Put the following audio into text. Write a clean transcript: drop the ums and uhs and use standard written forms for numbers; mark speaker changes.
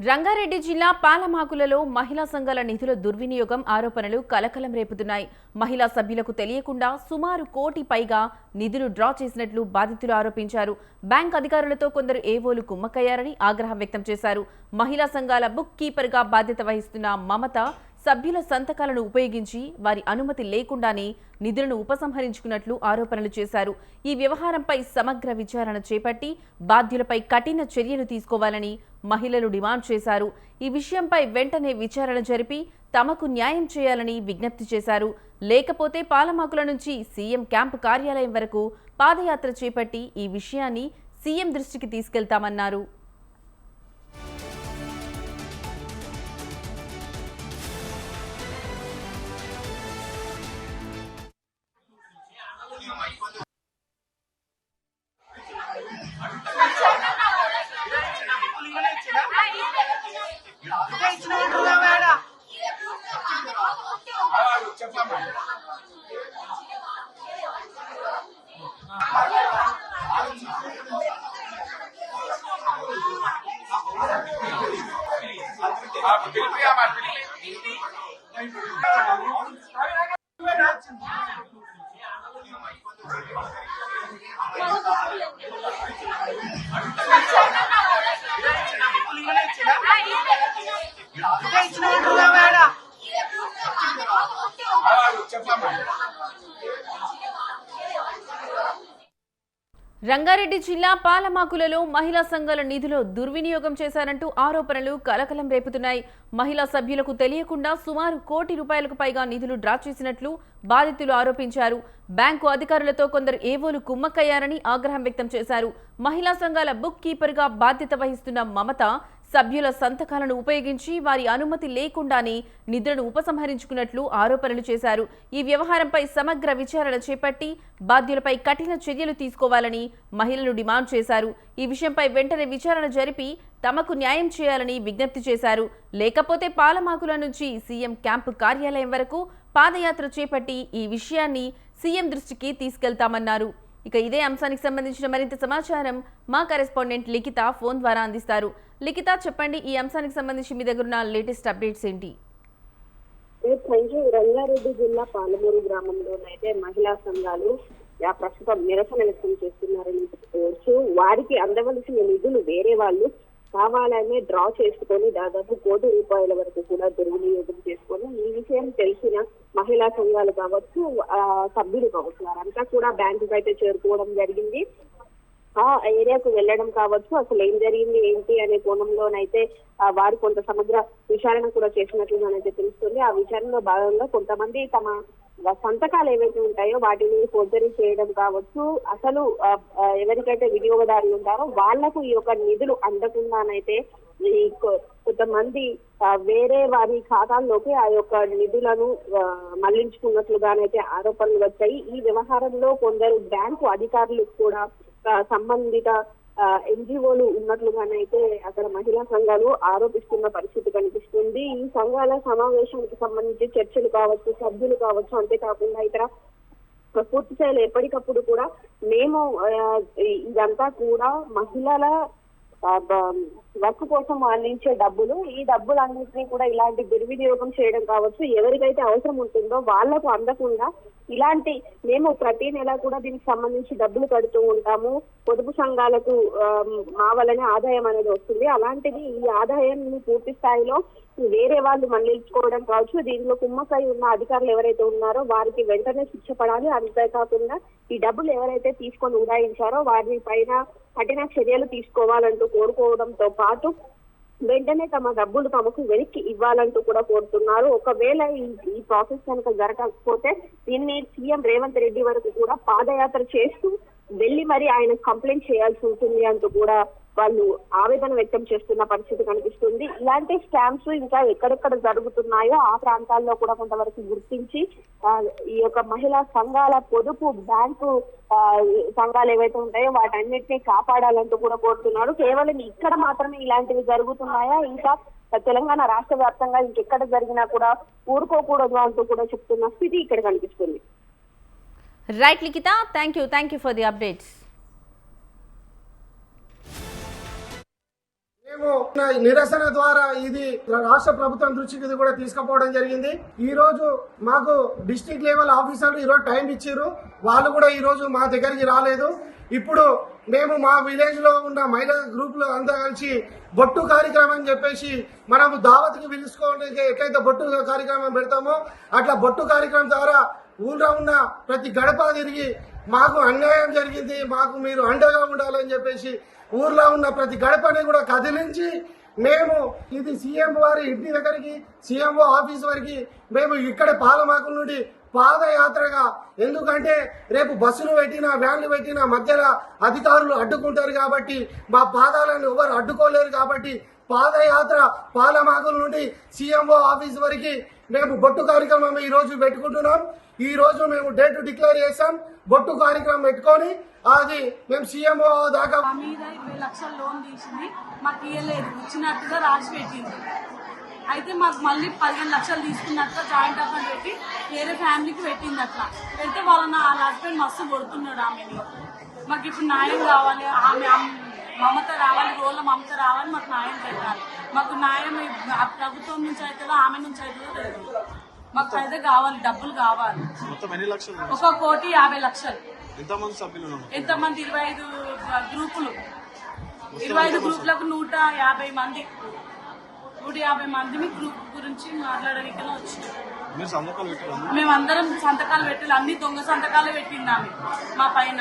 Speaker 1: రంగారెడ్డి జిల్లా పాలమాకులలో మహిళా సంఘాల నిధుల దుర్వినియోగం ఆరోపణలు కలకలం రేపుతున్నాయి. మహిళా సభ్యులకు తెలియకుండా సుమారు కోటి పైగా నిధులు డ్రా చేసినట్లు బాధితులు ఆరోపించారు. బ్యాంక్ అధికారులతో కొందరు ఏవోలు కుమ్మక్కయ్యారని ఆగ్రహం వ్యక్తం చేశారు. మహిళా సంఘాల బుక్ కీపర్గా బాధ్యత వహిస్తున్న మమత సభ్యుల సంతకాలను ఉపయోగించి వారి అనుమతి లేకుండానే నిధులను ఉపసంహరించుకున్నట్లు ఆరోపణలు చేశారు. ఈ వ్యవహారంపై సమగ్ర విచారణ చేపట్టి బాధ్యులపై కఠిన చర్యలు తీసుకోవాలని మహిళలు డిమాండ్ చేశారు. ఈ విషయంపై వెంటనే విచారణ జరిపి తమకు న్యాయం చేయాలని విజ్ఞప్తి చేశారు. లేకపోతే పాలమాకుల నుంచి సీఎం క్యాంపు కార్యాలయం వరకు పాదయాత్ర చేపట్టి ఈ విషయాన్ని సీఎం దృష్టికి తీసుకెళ్తామన్నారు. రంగారెడ్డి జిల్లా పాలమాకులలో మహిళా సంఘాల నిధులు దుర్వినియోగం చేశారంటూ ఆరోపణలు కలకలం రేపుతున్నాయి. మహిళా సభ్యులకు తెలియకుండా సుమారు కోటి రూపాయలకు పైగా నిధులు డ్రా చేసినట్లు బాధితులు ఆరోపించారు. బ్యాంకు అధికారులతో కొందరు ఏవోలు కుమ్మక్కయ్యారని ఆగ్రహం వ్యక్తం చేశారు. మహిళా సంఘాల బుక్ కీపర్గా బాధ్యత వహిస్తున్న మమత సభ్యుల సంతకాలను ఉపయోగించి వారి అనుమతి లేకుండానే నిధులను ఉపసంహరించుకున్నట్లు ఆరోపణలు చేశారు. ఈ వ్యవహారంపై సమగ్ర విచారణ చేపట్టి బాధ్యులపై కఠిన చర్యలు తీసుకోవాలని మహిళలు డిమాండ్ చేశారు. ఈ విషయంపై వెంటనే విచారణ జరిపి తమకు న్యాయం చేయాలని విజ్ఞప్తి చేశారు. లేకపోతే పాలమాకుల నుంచి సీఎం క్యాంపు కార్యాలయం వరకు పాదయాత్ర చేపట్టి ఈ విషయాన్ని సీఎం దృష్టికి తీసుకెళ్తామన్నారు. ఇక ఇదే అంశానికి సంబంధించిన మరింత సమాచారం మా కరెస్పాండెంట్ లిఖిత ఫోన్ ద్వారా అందిస్తారు. లిఖిత, చెప్పండి, ఈ అంశానికి సంబంధించి మీ దగ్గర ఉన్న లేటెస్ట్ అప్డేట్స్ ఏంటి?
Speaker 2: రంగారెడ్డి జిల్లా పాలమూరు గ్రామంలోనైతే మహిళా సంఘాలు ప్రస్తుతం నిరసన వ్యక్తం చేస్తున్నారని చెప్పుకోవచ్చు. వారికి అందవలసిన నిధులు వేరే వాళ్ళు కావాలనే డ్రా చేసుకొని దాదాపు కోటి రూపాయల వరకు కూడా దుర్వినియోగం చేసుకొని ఈ విషయం తెలిసిన మహిళా సంఘాలు కావచ్చు, సభ్యులు కావచ్చు, వారంతా కూడా బ్యాంకుకి అయితే చేరుకోవడం జరిగింది. ఆ ఏరియాకు వెళ్ళడం కావచ్చు, అసలు ఏం జరిగింది ఏంటి అనే కోణంలోనైతే వారు కొంత సమగ్ర విచారణ కూడా చేసినట్లుగానైతే తెలుస్తుంది. ఆ విచారణలో భాగంగా కొంతమంది తమ సంతకాలు ఏవైతే ఉంటాయో వాటిని ఫోర్జరీ చేయడం కావచ్చు, అసలు ఎవరికైతే వినియోగదారులు ఉంటారో వాళ్లకు ఈ యొక్క నిధులు అందకుండానైతే ఈ కొంతమంది వేరే వారి ఖాతాల్లోకి ఆ యొక్క నిధులను మళ్లించుకున్నట్లుగానైతే ఆరోపణలు వచ్చాయి. ఈ వ్యవహారంలో కొందరు బ్యాంకు అధికారులు కూడా సంబంధిత ఎన్జిఓలు ఉన్నట్లుగానైతే అక్కడ మహిళా సంఘాలు ఆరోపిస్తున్న పరిస్థితి కనిపిస్తుంది. ఈ సంఘాల సమావేశానికి సంబంధించి చర్చలు కావచ్చు, సభ్యులు కావచ్చు, అంతేకాకుండా ఇతర పూర్తి స్థాయిలో ఎప్పటికప్పుడు కూడా మేము ఇదంతా కూడా మహిళల వర్క్ కోసం అందించే డబ్బులు, ఈ డబ్బులన్నింటినీ కూడా ఇలాంటి దుర్వినియోగం చేయడం కావచ్చు, ఎవరికైతే అవసరం ఉంటుందో వాళ్లకు అందకుండా ఇలాంటి మేము ప్రతి నెల కూడా దీనికి సంబంధించి డబ్బులు కడుతూ ఉంటాము. పొదుపు సంఘాలకు మా వల్లనే ఆదాయం అనేది వస్తుంది. అలాంటిది ఈ ఆదాయాన్ని పూర్తి స్థాయిలో వేరే వాళ్ళు మళ్లించుకోవడం కావచ్చు, దీనిలో కుమ్మకై ఉన్న అధికారులు ఎవరైతే ఉన్నారో వారికి వెంటనే శిక్ష పడాలి. అంతేకాకుండా ఈ డబ్బులు ఎవరైతే తీసుకొని ఉడాయించారో వారి పైన కఠిన చర్యలు తీసుకోవాలంటూ కోరుకోవడంతో పాటు వెంటనే తమ డబ్బులు తమకు వెనక్కి ఇవ్వాలంటూ కూడా కోరుతున్నారు. ఒకవేళ ఈ ప్రాసెస్ కనుక జరగకపోతే దీన్ని సీఎం రేవంత్ రెడ్డి వరకు కూడా పాదయాత్ర చేస్తూ వెళ్లి మరి ఆయన కంప్లైంట్ చేయాల్సి ఉంటుంది అంటూ కూడా వాళ్ళు ఆవేదన వ్యక్తం చేస్తున్న పరిస్థితి కనిపిస్తుంది. ఇలాంటి స్కామ్స్ ఇంకా ఎక్కడెక్కడ జరుగుతున్నాయో ఆ ప్రాంతాల్లో కూడా కొంతవరకు గుర్తించి ఈ యొక్క మహిళా సంఘాల పొదుపు బ్యాంకు సంఘాలు ఏవైతే ఉంటాయో వాటన్నిటినీ కాపాడాలంటూ కూడా కోరుతున్నారు. కేవలం ఇక్కడ మాత్రమే ఇలాంటివి జరుగుతున్నాయా, ఇంకా తెలంగాణ రాష్ట్ర వ్యాప్తంగా ఇంకెక్కడ జరిగినా కూడా ఊరుకోకూడదు అంటూ కూడా చెప్తున్న స్థితి ఇక్కడ కనిపిస్తుంది.
Speaker 1: Right Likhita, thank you for the updates.
Speaker 3: మేము నిరసన ద్వారా ఇది రాష్ట్ర ప్రభుత్వం దృష్టికి ఇది కూడా తీసుకుపోవడం జరిగింది. ఈ రోజు మాకు డిస్ట్రిక్ట్ లెవెల్ ఆఫీసర్లు ఈ రోజు టైం ఇచ్చారు. వాళ్ళు కూడా ఈ రోజు మా దగ్గరికి రాలేదు. ఇప్పుడు మేము మా విలేజ్ లో ఉన్న మహిళా గ్రూపులు అంతా కలిసి బొట్టు కార్యక్రమం అని చెప్పేసి మనము దావత్కి పిలుచుకోవడానికి ఎట్లయితే బొట్టు కార్యక్రమం పెడతామో అట్లా బొట్టు కార్యక్రమం ద్వారా ఊళ్ళో ఉన్న ప్రతి గడప తిరిగి మాకు అన్యాయం జరిగింది, మాకు మీరు అండగా ఉండాలని చెప్పేసి ఊర్లో ఉన్న ప్రతి గడపని కూడా కదిలించి మేము ఇది సీఎం వారి ఇంటి దగ్గరికి సీఎంఓ ఆఫీస్ వరకు మేము ఇక్కడ పాలమాకుల నుండి పాదయాత్రగా, ఎందుకంటే రేపు బస్సులు పెట్టినా వ్యాన్లు పెట్టినా మధ్యలో అధికారులు అడ్డుకుంటారు కాబట్టి మా పాదాలను ఎవరు అడ్డుకోలేరు కాబట్టి పాదయాత్ర పాలమాకుల నుండి సీఎంఓ ఆఫీస్ వరకు మేము బొట్టు కార్యక్రమం ఈ రోజు పెట్టుకుంటున్నాం. ఈ రోజు మేము డేట్ డిక్లేర్ చేసాం. బొట్టు కార్యక్రమం పెట్టుకొని అది మేము సీఎంఓ దాకా
Speaker 4: మీద 20 లక్షల లోన్ తీసింది, మాకు ఇవ్వలేదు, ఇచ్చినట్టుగా రాసి పెట్టింది. అయితే మాకు మళ్ళీ 15 లక్షలు తీసుకున్నట్టుగా జాయింట్ అకౌంట్ పెట్టి వేరే ఫ్యామిలీకి పెట్టింది. అట్లా పెడితే వాళ్ళ హస్బెండ్ మస్తు కొడుతున్నాడు ఆమెని. మాకు ఇప్పుడు న్యాయం కావాలి, ఆమె మమత రావాలి, రోడ్ల మమత రావాలి, మాకు న్యాయం పెట్టాలి. మాకు న్యాయం ప్రభుత్వం నుంచి అవుతుందో ఆమె నుంచి అవుతుందో తెలియదు. మాకు అయితే కావాలి, డబ్బులు కావాలి. ఒక 1,50,00,000. ఎంతమంది? 25 గ్రూపులు. 25 గ్రూపులకు 150 మంది. 150 మందిని గ్రూప్ గురించి మాట్లాడడానికి వచ్చింది. మేమందరం సంతకాలు పెట్టాలి, అన్ని దొంగ సంతకాలు పెట్టింది ఆమె మా పైన.